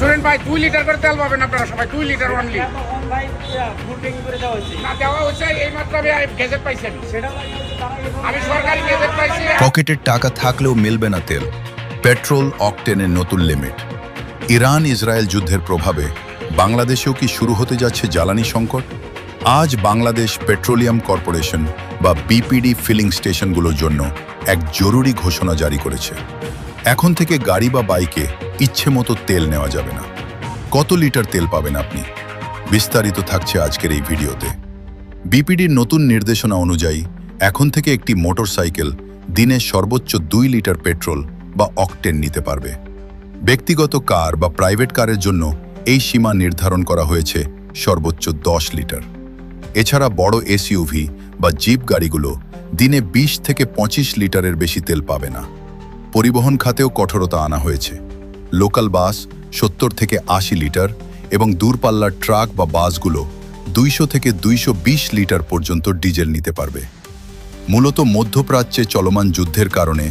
শুনেন ভাই 2 লিটার করে তেল পাবেন আপনারা সবাই 2 লিটার অনলি না দেওয়া হচ্ছে এই মাত্র আমি গেজেট পাইছি আমি সরকারি গেজেট পাইছি। পকেটের টাকা থাকলেও মিলবে না তেল। পেট্রোল অকটেনের নতুন লিমিট। ইরান ইসরায়েল যুদ্ধের প্রভাবে বাংলাদেশেও কি শুরু হতে যাচ্ছে জ্বালানি সংকট? আজ বাংলাদেশ পেট্রোলিয়াম কর্পোরেশন বা বিপিডি ফিলিং স্টেশনগুলোর জন্য এক জরুরি ঘোষণা জারি করেছে। এখন থেকে গাড়ি বা বাইকে ইচ্ছে মতো তেল নেওয়া যাবে না। কত লিটার তেল পাবেন আপনি? বিস্তারিত থাকছে আজকের এই ভিডিওতে। বিপিডির নতুন নির্দেশনা অনুযায়ী এখন থেকে একটি মোটরসাইকেল দিনে সর্বোচ্চ 2 লিটার পেট্রোল বা অকটেন নিতে পারবে। ব্যক্তিগত কার বা প্রাইভেট কারের জন্য এই সীমা নির্ধারণ করা হয়েছে সর্বোচ্চ 10 লিটার। এছাড়া বড় এসইউভি বা জিপ গাড়িগুলো দিনে 20 থেকে 25 লিটারের বেশি তেল পাবে না। পরিবহন খাতেও কঠোরতা আনা হয়েছে। লোকাল বাস 70 থেকে 80 লিটার এবং দূরপাল্লার ট্রাক বা বাসগুলো 200 থেকে 220 লিটার পর্যন্ত ডিজেল নিতে পারবে। মূলত মধ্যপ্রাচ্যে চলমান যুদ্ধের কারণে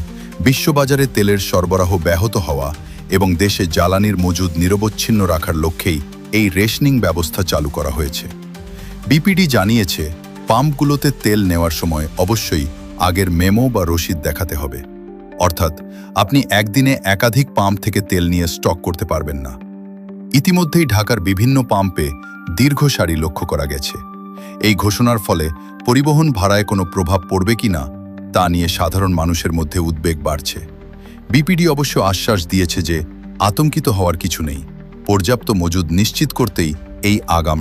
বিশ্ববাজারে তেলের সরবরাহ ব্যাহত হওয়া এবং দেশে জ্বালানির মজুদ নিরবচ্ছিন্ন রাখার লক্ষ্যেই এই রেশনিং ব্যবস্থা চালু করা হয়েছে। বিপিডি জানিয়েছে, পাম্পগুলোতে তেল নেওয়ার সময় অবশ্যই আগের মেমো বা রসিদ দেখাতে হবে। অর্থাৎ আপনি একদিনে একাধিক পাম্প থেকে তেল নিয়ে স্টক করতে পারবেন না। ইতিমধ্যেই ঢাকার বিভিন্ন পাম্পে দীর্ঘ সারি লক্ষ্য করা গেছে। এই ঘোষণার ফলে পরিবহন ভাড়ায় কোনো প্রভাব পড়বে কিনা তা নিয়ে সাধারণ মানুষের মধ্যে উদ্বেগ বাড়ছে। বিপিডি অবশ্য আশ্বাস দিয়েছে যে আতঙ্কিত হওয়ার কিছু নেই। পর্যাপ্ত মজুদ নিশ্চিত করতেই এই আগাম